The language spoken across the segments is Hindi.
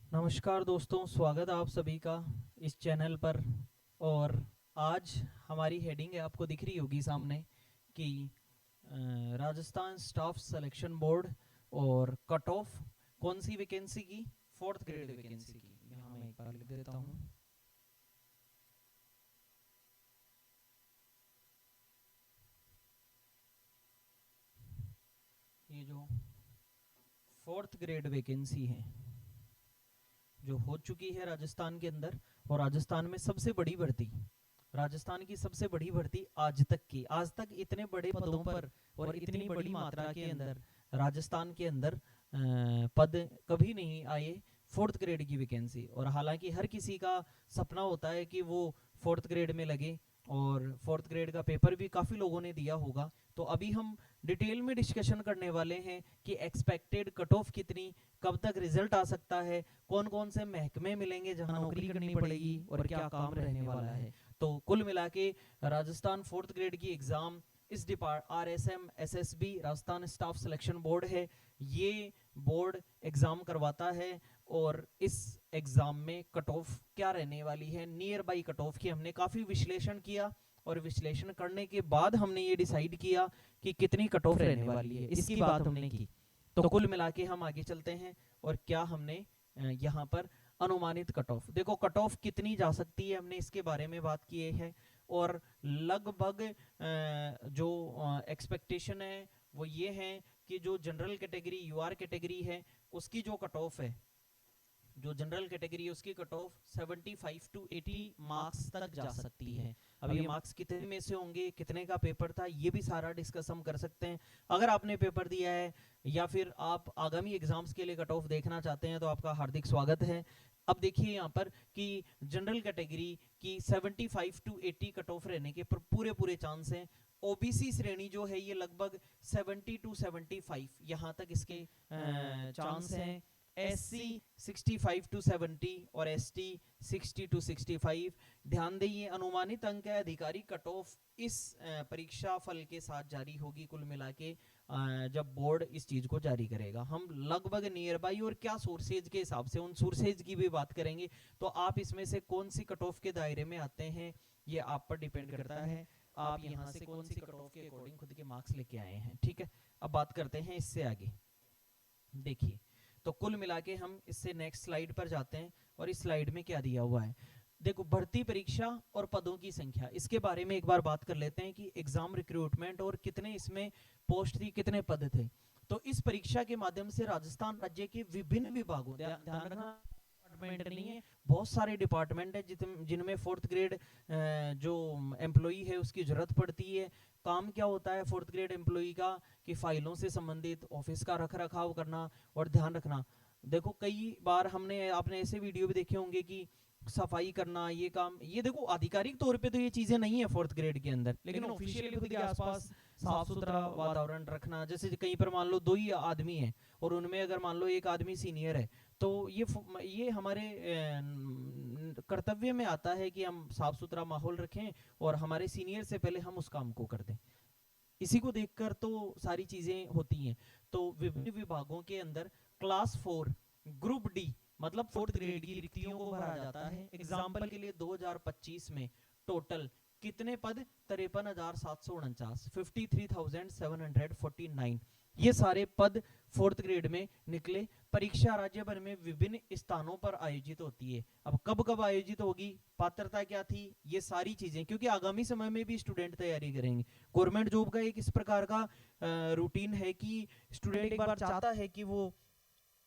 नमस्कार दोस्तों, स्वागत है आप सभी का इस चैनल पर। और आज हमारी हेडिंग है, आपको दिख रही होगी सामने, कि राजस्थान स्टाफ सिलेक्शन बोर्ड और कट ऑफ कौन सी वैकेंसी की, फोर्थ ग्रेड वैकेंसी की। यहाँ मैं एक बार लिख देता हूँ। ये जो फोर्थ ग्रेड वैकेंसी है जो हो चुकी है राजस्थान के अंदर, और राजस्थान में सबसे बड़ी भर्ती, राजस्थान की सबसे बड़ी भर्ती आज तक इतने बड़े पदों पर और इतनी बड़ी मात्रा के अंदर राजस्थान के अंदर पद कभी नहीं आए फोर्थ ग्रेड की वैकेंसी। और हालांकि हर किसी का सपना होता है कि वो फोर्थ ग्रेड में लगे, और फोर्थ ग्रेड का पेपर भी काफ़ी लोगों ने दिया होगा। तो अभी हम डिटेल में डिस्कशन करने वाले हैं कि एक्सपेक्टेड कट ऑफ कितनी, कब तक रिजल्ट आ सकता है, कौन कौन से महकमे मिलेंगे जहां नौकरी करनी पड़ेगी, और क्या काम रहने वाला है। तो कुल मिला के राजस्थान फोर्थ ग्रेड की एग्जाम, इस RSM SSB Rajasthan staff selection board है, ये बोर्ड एग्जाम करवाता है। और इस एग्जाम में कट ऑफ क्या रहने वाली है, नियर बाई कट ऑफ की हमने काफ़ी विश्लेषण किया, और विश्लेषण करने के बाद हमने ये डिसाइड किया कि कितनी कट ऑफ रहने वाली है, इसकी बात हमने की। तो कुल मिला के हम आगे चलते हैं, और क्या हमने यहाँ पर अनुमानित कट ऑफ, देखो कट ऑफ कितनी जा सकती है, हमने इसके बारे में बात की है। और लगभग जो एक्सपेक्टेशन है वो ये है कि जो जनरल कैटेगरी UR कैटेगरी है उसकी जो कट ऑफ है, जो जनरल कैटेगरी है उसकी कट ऑफ 75 टू 80 मार्क्स तक जा सकती है। अब ये मार्क्स कितने में से होंगे, कितने का पेपर था, ये भी सारा डिस्कस हम कर सकते हैं। अगर आपने पेपर दिया है या फिर आप आगामी एग्जाम्स के लिए कट ऑफ देखना चाहते हैं तो आपका हार्दिक स्वागत है। अब देखिए यहाँ पर कि जनरल कैटेगरी की 75 टू 80 कट ऑफ रहने के पूरे पूरे चांस हैं। ओबीसी श्रेणी जो है ये लगभग 70 टू 75 यहाँ तक इसके चांस हैं। SC 65 टू 70 और ST 60 टू 65। ध्यान दें ये अनुमानित अंक है, अधिकारी कट ऑफ इस परीक्षा फल के साथ जारी होगी कुल मिला के, जब बोर्ड इस चीज को जारी करेगा। हम लगभग नियर बाई और क्या सोर्सेज के हिसाब से, उन सोर्सेज की भी बात करेंगे। तो आप इसमें से कौन सी कट ऑफ के दायरे में आते हैं ये आप पर डिपेंड करता है, आप यहाँ से कौन सी कट ऑफ के अकॉर्डिंग खुद के मार्क्स लेके आए हैं। ठीक है, अब बात करते हैं इससे आगे। देखिए, तो कुल मिला के हम इससे नेक्स्ट स्लाइड पर जाते हैं, और इस स्लाइड में क्या दिया हुआ है, देखो भर्ती परीक्षा और पदों की संख्या, इसके बारे में एक बार बात कर लेते हैं कि एग्जाम रिक्रूटमेंट और कितने इसमें पोस्ट थी, कितने पद थे। तो इस परीक्षा के माध्यम से राजस्थान राज्य के विभिन्न विभागों, ध्यान रखना डिपार्टमेंट नहीं है, बहुत सारे डिपार्टमेंट है जिनमें फोर्थ ग्रेड जो एम्प्लॉई है उसकी जरूरत पड़ती है। काम क्या होता है फोर्थ ग्रेड एम्प्लॉई का, कि फाइलों से संबंधित ऑफिस का रख रखाव करना और ध्यान रखना। देखो कई बार हमने, आपने ऐसे वीडियो भी देखे होंगे कि सफाई करना, ये काम, ये देखो आधिकारिक तौर पे तो ये चीजें नहीं है फोर्थ ग्रेड के अंदर, लेकिन ऑफिशियली खुद के आसपास साफ सुथरा वातावरण रखना। जैसे कहीं पर मान लो 2 ही आदमी है और उनमें अगर मान लो एक आदमी सीनियर है, तो ये हमारे कर्तव्य में आता है कि हम साफ सुथरा माहौल रखें और हमारे सीनियर से पहले हम उस काम को कर दें। इसी को देखकर तो सारी चीजें होती हैं। तो विभिन्न विभागों के अंदर क्लास 4 ग्रुप डी मतलब फोर्थ ग्रेड की रिक्तियों को भरा जाता है। एग्जाम्पल के लिए 2025 में टोटल कितने पद, 53,749, 53,749, ये सारे पद फोर्थ ग्रेड में निकले। परीक्षा राज्य भर में विभिन्न स्थानों पर आयोजित होती है। अब कब कब आयोजित होगी, पात्रता क्या थी, ये सारी चीजें, क्योंकि आगामी समय में भी स्टूडेंट तैयारी करेंगे। गवर्नमेंट जॉब का एक इस प्रकार का रूटीन है कि स्टूडेंट एक बार चाहता है कि वो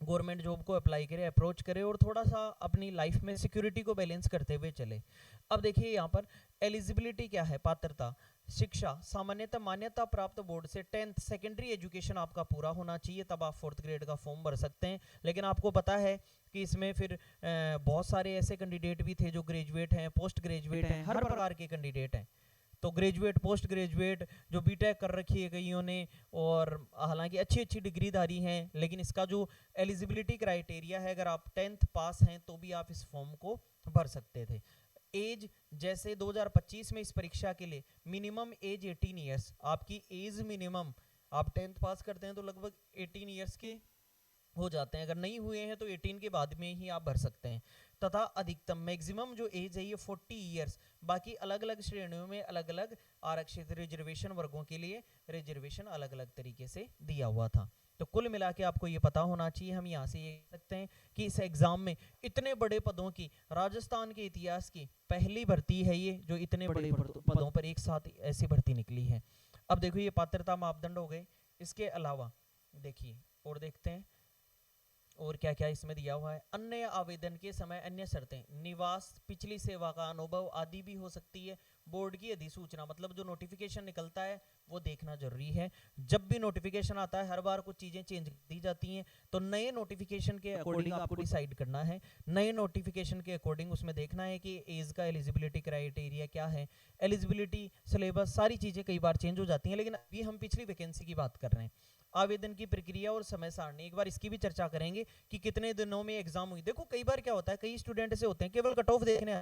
गवर्नमेंट जॉब को अप्लाई करे, अप्रोच करे, और थोड़ा सा अपनी लाइफ में सिक्योरिटी को बैलेंस करते हुए चले। अब देखिए यहाँ पर एलिजिबिलिटी क्या है, पात्रता, शिक्षा सामान्यतः मान्यता प्राप्त बोर्ड से 10th सेकेंडरी एजुकेशन आपका पूरा होना चाहिए, तब आप फोर्थ ग्रेड का फॉर्म भर सकते हैं। लेकिन आपको पता है कि इसमें फिर बहुत सारे ऐसे कैंडिडेट भी थे जो ग्रेजुएट हैं, पोस्ट ग्रेजुएट हैं, हर प्रकार के कैंडिडेट हैं। तो ग्रेजुएट, पोस्ट ग्रेजुएट, जो बीटेक कर रखी है कईयों ने, और हालांकि अच्छी अच्छी डिग्रीधारी हैं, लेकिन इसका जो एलिजिबिलिटी क्राइटेरिया है, अगर आप 10th पास हैं तो भी आप इस फॉर्म को भर सकते थे। एज, जैसे 2025 में इस परीक्षा के लिए मिनिमम एज 18 ईयर्स, आपकी एज मिनिमम, आप 10th पास करते हैं तो लगभग 18 ईयर्स के हो जाते हैं। अगर नहीं हुए हैं तो 18 के बाद में ही आप भर सकते हैं। तथा अधिकतम मैक्सिमम जो एज है ये 40 ईयर्स। बाकी अलग अलग श्रेणियों में अलग अलग आरक्षित रिजर्वेशन वर्गों के लिए रिजर्वेशन अलग अलग तरीके से दिया हुआ था। तो कुल मिला के आपको ये पता होना चाहिए, हम यहाँ से ये कह सकते हैं कि इस एग्जाम में इतने बड़े पदों की राजस्थान के इतिहास की पहली भर्ती है ये, जो इतने बड़े पदों पर एक साथ ऐसी भर्ती निकली है। अब देखो ये पात्रता मापदंड हो गए। इसके अलावा देखिए और देखते हैं और क्या क्या इसमें दिया हुआ है। अन्य आवेदन के समय अन्य शर्तें, निवास, पिछली सेवा का अनुभव आदि भी हो सकती है। बोर्ड की अधिसूचना मतलब जो नोटिफिकेशन निकलता है वो देखना जरूरी है। जब भी नोटिफिकेशन आता है हर बार कुछ चीजें चेंज दी जाती हैं, तो नए नोटिफिकेशन के अकॉर्डिंग आपको डिसाइड करना है। नए नोटिफिकेशन के अकॉर्डिंग उसमें देखना है कि एज का एलिजिबिलिटी क्राइटेरिया क्या है, एलिजिबिलिटी सिलेबस, सारी चीजें कई बार चेंज हो जाती हैं। लेकिन अभी हम पिछली वैकेंसी की बात कर रहे हैं। आवेदन की प्रक्रिया और समय सारणी एक बार इसकी भी चर्चा करेंगे कि कितने दिनों में एग्जाम हुई। देखो कई बार क्या होता है, कई स्टूडेंट ऐसे होते हैं केवल कट ऑफ देखने,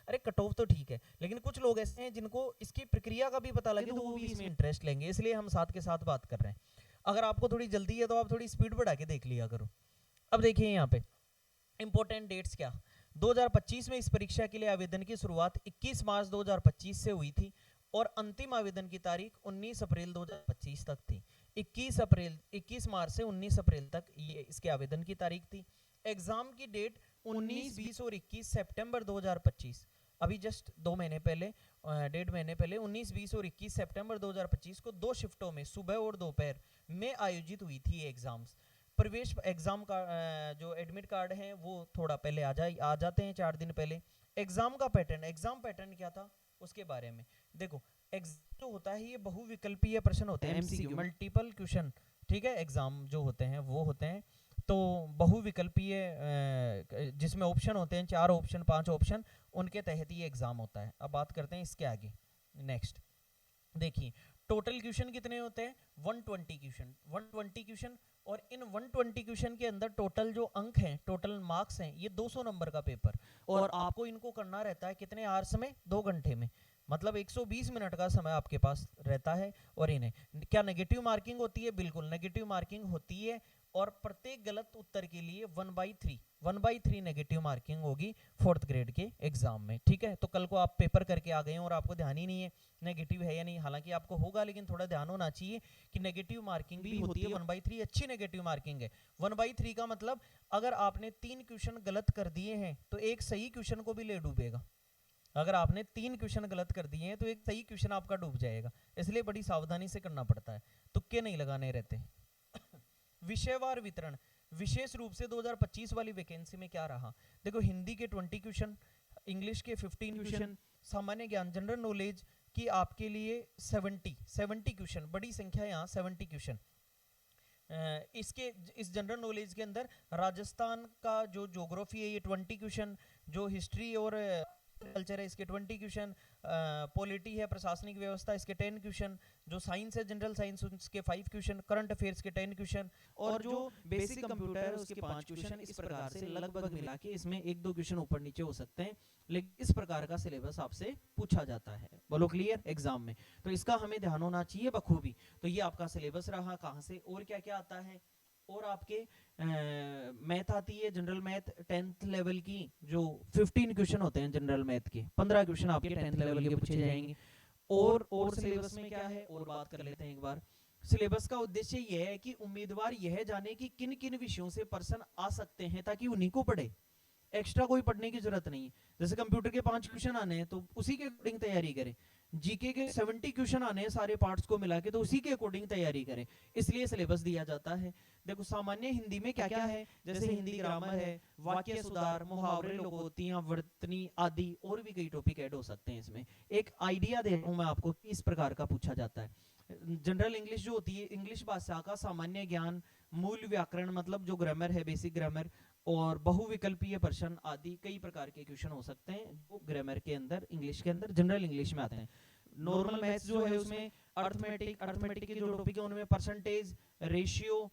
अरे कट ऑफ तो ठीक है, लेकिन कुछ लोग ऐसे हैं जिनको इसकी प्रक्रिया का भी पता लगे तो वो भी इसमें इंटरेस्ट लेंगे, इसलिए हम साथ के साथ बात कर रहे हैं। अगर आपको थोड़ी जल्दी है तो आप थोड़ी स्पीड बढ़ा के देख लिया करो। अब देखिए यहाँ पे इंपॉर्टेंट डेट्स क्या, 2025 में इस परीक्षा के लिए आवेदन की शुरुआत 21 मार्च 2025 से हुई थी और अंतिम आवेदन की तारीख 19 अप्रैल 2025 तक थी। 21 मार्च से 19 अप्रैल तक ये इसके आवेदन की तारीख थी। एग्जाम की डेट 19, 20 और 21 सितंबर 2025, अभी जस्ट 2 महीने पहले, 1.5 महीने पहले 19, 20 और 21 सितंबर 2025 को 2 शिफ्टों में सुबह और दोपहर में आयोजित हुई थी ये एग्जाम्स। प्रवेश एग्जाम का जो एडमिट कार्ड है वो थोड़ा पहले आ जाते हैं 4 दिन पहले। एग्जाम का पैटर्न, एग्जाम पैटर्न क्या था उसके बारे में देखो। एग्जाम जो होता है ये बहुविकल्पीय प्रश्न होते हैं, एमसीक्यू मल्टीपल क्वेश्चन, ठीक है। एग्जाम जो होते हैं वो होते हैं तो बहुविकल्पीय, जिसमें ऑप्शन होते हैं 4 ऑप्शन 5 ऑप्शन, उनके तहत ये एग्जाम होता है। अब बात करते हैं इसके आगे। नेक्स्ट देखिए टोटल क्वेश्चन कितने होते हैं, 120 क्वेश्चन, 120 क्वेश्चन। और इन 120 क्वेश्चन के अंदर टोटल जो अंक हैं, टोटल मार्क्स हैं, ये 200 नंबर का पेपर। और आपको इनको करना रहता है कितने आवर्स में, 2 घंटे में, मतलब 120 मिनट का समय आपके पास रहता है। और इन्हें क्या नेगेटिव मार्किंग होती है, बिल्कुल नेगेटिव मार्किंग होती है। और प्रत्येक गलत उत्तर के लिए 1/3 नेगेटिव मार्किंग होगी 4th ग्रेड के एग्जाम में, ठीक है। तो कल को आप पेपर करके आ गए और आपको ध्यान ही नहीं है नेगेटिव है या नहीं, हालांकि आपको होगा लेकिन थोड़ा ध्यान होना चाहिए कि नेगेटिव मार्किंग भी होती है 1/3, अच्छी नेगेटिव मार्किंग है। 1/3 का मतलब अगर आपने 3 क्वेश्चन गलत कर दिए हैं तो एक सही क्वेश्चन को भी ले डूबेगा। अगर आपने 3 क्वेश्चन गलत कर दिए हैं तो एक सही क्वेश्चन आपका डूब जाएगा, इसलिए बड़ी सावधानी से करना पड़ता है, तुक्के नहीं लगाने रहते। विषयवार वितरण, विशेष रूप से 2025 वाली वैकेंसी में क्या रहा, देखो हिंदी के 20 क्वेश्चन, इंग्लिश के 15 क्वेश्चन, सामान्य ज्ञान जनरल नॉलेज की आपके लिए 70 क्वेश्चन, बड़ी संख्या यहाँ 70 क्वेश्चन। इसके इस जनरल नॉलेज के अंदर राजस्थान का जो ज्योग्राफी है ये 20 क्वेश्चन, जो हिस्ट्री और कल्चर है इसके 20 क्वेश्चन, पॉलिटी है प्रशासनिक व्यवस्था इसके 10 क्वेश्चन, जो साइंस है जनरल साइंस उसके 5 क्वेश्चन, करंट अफेयर्स के 10 क्वेश्चन, और जो बेसिक कंप्यूटर है उसके 5 क्वेश्चन। इस प्रकार से लगभग मिला के इसमें 1-2 क्वेश्चन ऊपर नीचे हो सकते हैं, लेकिन इस प्रकार का सिलेबस आपसे पूछा जाता है। बोलो क्लियर एग्जाम में, तो इसका हमें ध्यान होना चाहिए बखूबी। तो ये आपका सिलेबस रहा, कहाँ से और क्या क्या आता है। और आपके मैथ आती है, जनरल मैथ 10th लेवल की, जो 15 क्वेश्चन होते हैं जनरल मैथ के, 15 क्वेश्चन आपके 10th लेवल के पूछे जाएंगे। और सिलेबस में क्या है और बात कर लेते हैं एक बार। सिलेबस का उद्देश्य यह है कि उम्मीदवार यह जाने कि किन किन विषयों से पर्सन आ सकते हैं ताकि उन्हीं को पढ़े, एक्स्ट्रा कोई पढ़ने की जरूरत नहीं है। जैसे कंप्यूटर के 5 क्वेश्चन आने हैं तो उसी के अकॉर्डिंग तैयारी करें, जीके के 70 क्वेश्चन आने हैं सारे पार्ट्स को मिला के, तो उसी के अकॉर्डिंग तैयारी करें, इसलिए सिलेबस दिया जाता है। देखो सामान्य हिंदी में क्या क्या है, जैसे हिंदी ग्रामर है, वाक्य सुधार, मुहावरे, लोकोक्तियां, वर्तनी आदि, और भी कई टॉपिक ऐड हो सकते हैं इसमें। एक आइडिया दे रहा हूं मैं आपको, इस प्रकार का पूछा जाता है। जनरल इंग्लिश जो होती है, इंग्लिश भाषा का सामान्य ज्ञान, मूल व्याकरण मतलब जो ग्रामर है, बेसिक ग्रामर, और बहुविकल्पीय प्रश्न आदि कई प्रकार के क्वेश्चन हो सकते हैं जो ग्रामर के अंदर, इंग्लिश के अंदर, जनरल इंग्लिश में आते हैं। नॉर्मल मैथ्स जो है उसमें अर्थमेटिक के जो टॉपिक है उनमें परसेंटेज, रेशियो,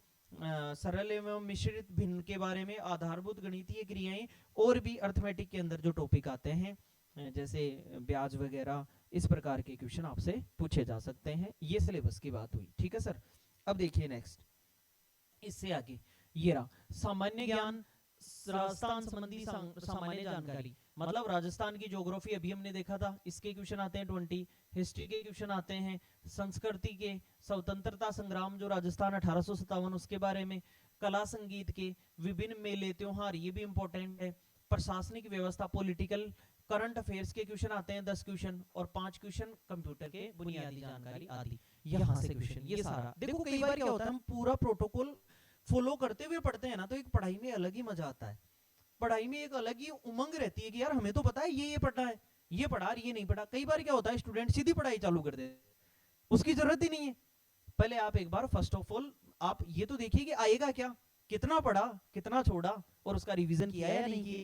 सरल एवं मिश्रित भिन्न के बारे में, आधारभूत गणितीय क्रियाएं, और भी अर्थमेटिक के अंदर जो टॉपिक आते हैं जैसे ब्याज वगैरह, इस प्रकार के क्वेश्चन आपसे पूछे जा सकते हैं। ये सिलेबस की बात हुई, ठीक है सर। अब देखिए नेक्स्ट, इससे आगे ये रहा सामान्य ज्ञान, राजस्थान संबंधी सामान्य जानकारी, मतलब राजस्थान की ज्योग्राफी अभी हमने देखा था, इसके क्वेश्चन आते हैं 20, हिस्ट्री के क्वेश्चन आते हैं, संस्कृति के, स्वतंत्रता संग्राम जो राजस्थान 1857 उसके बारे में, कला संगीत के, विभिन्न मेले त्योहार ये भी इंपॉर्टेंट है, प्रशासनिक व्यवस्था पॉलिटिकल, करंट अफेयर्स के क्वेश्चन आते हैं 10 क्वेश्चन, और 5 क्वेश्चन कंप्यूटर के बुनियादी जानकारी आदि, यहाँ से क्वेश्चन। ये सारा देखो कई बार क्या होता है हम पूरा प्रोटोकॉल फॉलो करते हुए पढ़ते हैं ना, तो एक पढ़ाई में अलग ही मजा आता है, पढ़ाई में एक अलग ही उमंग रहती है कि यार हमें तो पता है ये पढ़ना है, ये पढ़ा ये नहीं पढ़ा। कई बार क्या होता है स्टूडेंट सीधी पढ़ाई चालू कर देते, उसकी जरूरत ही नहीं है। पहले आप एक बार फर्स्ट ऑफ ऑल आप ये तो देखिए कि आएगा क्या, कितना पढ़ा कितना छोड़ा और उसका रिवीजन किया या नहीं किया,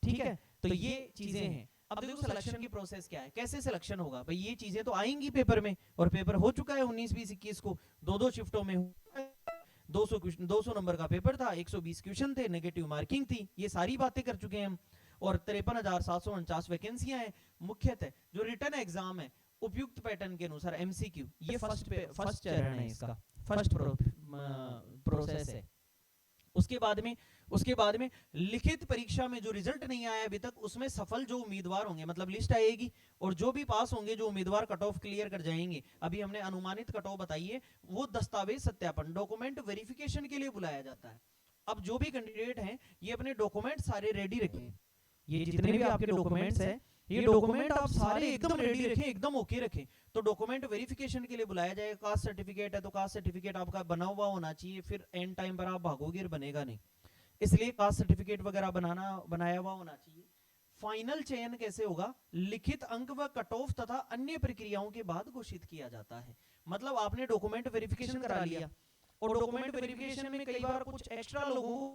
ठीक है। तो ये चीजें हैं। अब देखो सिलेक्शन की प्रोसेस क्या है, कैसे सिलेक्शन होगा भाई, ये चीजें तो आएंगी पेपर में, और पेपर हो चुका है 19, 20, 21 को, दो शिफ्टों में 200 नंबर का पेपर था, 120 क्वेश्चन थे, नेगेटिव मार्किंग थी, ये सारी बातें कर चुके हैं हम, और 53,749 वैकेंसियां हैं। मुख्यतः जो रिटर्न एग्जाम है उपयुक्त पैटर्न के अनुसार एमसीक्यू, ये फर्स्ट चरण है, इसका फर्स्ट प्रोसेस है। उसके बाद में लिखित परीक्षा में जो रिजल्ट नहीं आया अभी तक, उसमें सफल जो उम्मीदवार होंगे, मतलब लिस्ट आएगी, और जो भी पास होंगे, जो उम्मीदवार कट ऑफ क्लियर कर जाएंगे, अभी हमने अनुमानित कट ऑफ बताई है, वो दस्तावेज सत्यापन डॉक्यूमेंट वेरिफिकेशन के लिए बुलाया जाता है। अब जो भी कैंडिडेट हैं ये अपने डॉक्यूमेंट सारे रेडी रखें, ये जितने भी आपके डॉक्यूमेंट्स हैं ये डॉक्यूमेंट आप सारे एकदम रेडी रखें, एकदम ओके रखें। तो डॉक्यूमेंट वेरिफिकेशन के लिए बुलाया जाएगा। कास्ट सर्टिफिकेट है तो कास्ट सर्टिफिकेट आपका बना हुआ होना चाहिए, फिर एंड टाइम पर आप भागोगे और बनेगा नहीं, इसलिए कास्ट सर्टिफिकेट वगैरह बनाया हुआ होना चाहिए। फाइनल चयन कैसे होगा, लिखित अंक व कट ऑफ तथा अन्य प्रक्रियाओं के बाद घोषित किया जाता है। मतलब आपने डॉक्यूमेंट वेरिफिकेशन करा लिया, और डॉक्यूमेंट वेरिफिकेशन में कई बार कुछ एक्स्ट्रा लोगों,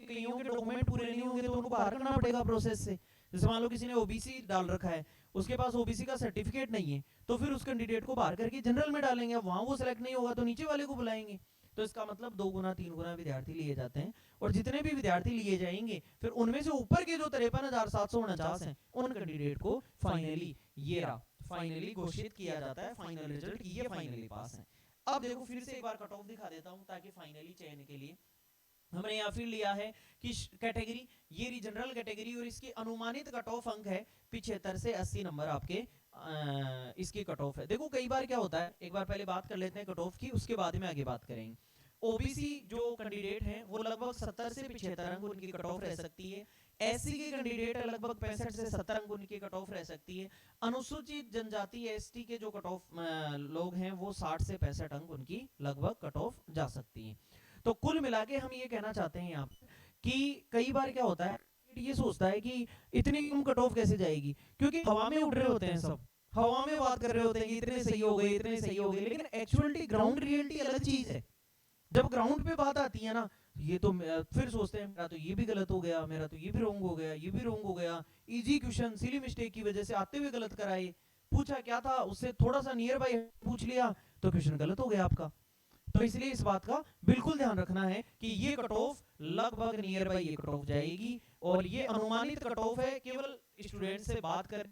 कईयों के डॉक्यूमेंट पूरे नहीं होंगे तो उनको बाहर करना पड़ेगा प्रोसेस से। जैसे मान लो किसी ने ओबीसी डाल रखा है, उसके पास ओबीसी का सर्टिफिकेट नहीं है, तो फिर उस कैंडिडेट को बाहर करके जनरल में डालेंगे, वहां वो सिलेक्ट नहीं होगा तो नीचे वाले को बुलाएंगे। तो इसका मतलब 2 गुना 3 गुना विद्यार्थी लिए जाते हैं, और जितने भी विद्यार्थी लिए जाएंगे फिर उनमें से ऊपर के जो 53,749 हैं उन कैंडिडेट को फाइनली फाइनली घोषित किया जाता है, फाइनल रिजल्ट ये फाइनली पास है। अब देखो फिर से एक बार कट ऑफ दिखा देता हूं, ताकि फाइनली चयन के लिए हमने यहाँ फिर लिया है कि कैटेगरी, ये जनरल कैटेगरी, और इसकी अनुमानित कट ऑफ अंक है 75 से 80 नंबर आपके इसकी कट ऑफ है। देखो कई बार क्या होता है, एक बार पहले बात कर लेते हैं कट ऑफ की, उसके बाद में आगे बात करेंगे। ओबीसी जो कैंडिडेट हैं वो लगभग 70 से 75 अंक उनकी कट ऑफ रह सकती है। एससी के कैंडिडेट लगभग 65 से 70 अंक उनकी कट ऑफ रह सकती है। अनुसूचित जनजाति एसटी के जो कट ऑफ लोग हैं वो 60 से 65 अंक उनकी लगभग कट ऑफ जा सकती है। तो कुल मिला के हम ये कहना चाहते हैं यहाँ कि कई बार क्या होता है, ये सोचता है कि इतनी कम कट ऑफ कैसे जाएगी, क्योंकि हवा में उड़ रहे होते हैं सब, हवा में बात कर रहे होते हैं कि इतने सही हो गए इतने सही हो गए, लेकिन एक्चुअलिटी ग्राउंड रियलिटी अलग चीज है। जब ग्राउंड पे बात आती है ना, ये तो फिर सोचते हैं मेरा तो ये भी गलत हो गया, मेरा तो ये भी रॉन्ग हो गया, ये भी रॉन्ग हो गया, इजी क्वेश्चन सिली मिस्टेक की वजह से आते हुए गलत कराए, पूछा क्या था उससे थोड़ा सा नियर बाय पूछ लिया तो क्वेश्चन गलत हो गया आपका। तो इसलिए इस बात का बिल्कुल ध्यान रखना है कि ये कट ऑफ लगभग नियर बाय ये कट ऑफ जाएगी, और ये अनुमानित कट ऑफ है, केवल स्टूडेंट से बात कर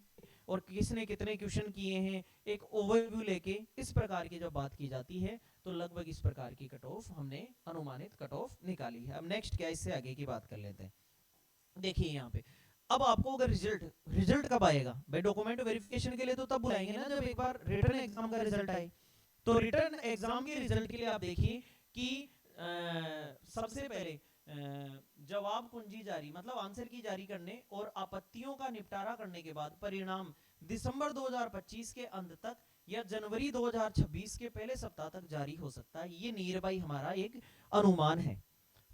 और किसने कितने क्वेश्चन किए हैं एक ओवरव्यू लेके इस प्रकार की जब बात की जाती है तो लगभग इस प्रकार की कट ऑफ हमने अनुमानित कट ऑफ निकाली है। अब नेक्स्ट क्या, इससे आगे की बात कर लेते हैं। देखिए यहाँ पे अब आपको अगर रिजल्ट कब आएगा भाई, डॉक्यूमेंट वेरिफिकेशन के लिए तो तब बुलाएंगे ना जब एक बार रिटर्न एग्जाम का रिजल्ट आए। तो रिटर्न एग्जाम के रिजल्ट के लिए आप देखिए कि सबसे पहले जवाब कुंजी जारी, मतलब आंसर की जारी करने और आपत्तियों का निपटारा करने के बाद परिणाम दिसंबर 2025 के अंत तक या जनवरी 2026 के पहले सप्ताह तक जारी हो सकता है। ये नियर बाई हमारा एक अनुमान है,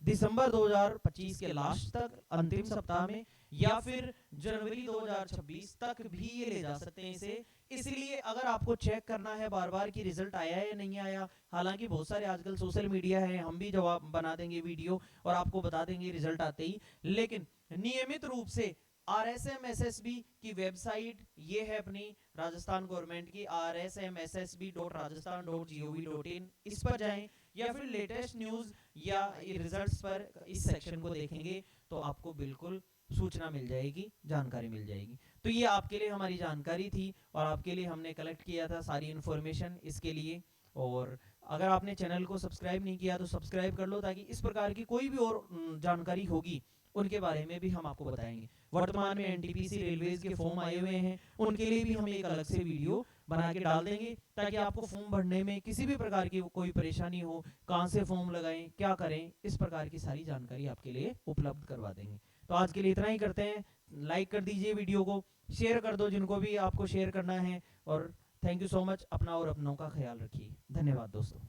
दिसंबर 2025 के लास्ट तक अंतिम सप्ताह में, या फिर जनवरी 2026 तक भी ये ले जा सकते हैं इसे। इसलिए अगर आपको चेक करना है बार बार कि रिजल्ट आया है या नहीं आया, हालांकि बहुत सारे आजकल सोशल मीडिया है, हम भी जवाब बना देंगे वीडियो और आपको बता देंगे रिजल्ट आते ही, लेकिन नियमित रूप से RSMSSB की वेबसाइट ये है अपनी राजस्थान गवर्नमेंट की rsmssb.rajasthan.gov.in, इस पर जाएं या फिर लेटेस्ट न्यूज या रिजल्ट्स पर इस सेक्शन को देखेंगे तो आपको बिल्कुल सूचना मिल जाएगी, जानकारी मिल जाएगी। तो ये आपके लिए हमारी जानकारी थी और आपके लिए हमने कलेक्ट किया था सारी इंफॉर्मेशन। इसके लिए और अगर आपने चैनल को सब्सक्राइब नहीं किया तो सब्सक्राइब कर लो, ताकि इस प्रकार की कोई भी और जानकारी होगी उनके बारे में भी हम आपको बताएंगे। वर्तमान में एनटीपीसी रेलवेज के फॉर्म आए हुए हैं, उनके लिए भी हम एक अलग से वीडियो बना के डाल देंगे, ताकि आपको फॉर्म भरने में किसी भी प्रकार की कोई परेशानी हो, कहाँ से फॉर्म लगाएं, क्या करें, इस प्रकार की सारी जानकारी आपके लिए उपलब्ध करवा देंगे। तो आज के लिए इतना ही करते हैं। लाइक कर दीजिए वीडियो को, शेयर कर दो जिनको भी आपको शेयर करना है, और थैंक यू सो मच। अपना और अपनों का ख्याल रखिए। धन्यवाद दोस्तों।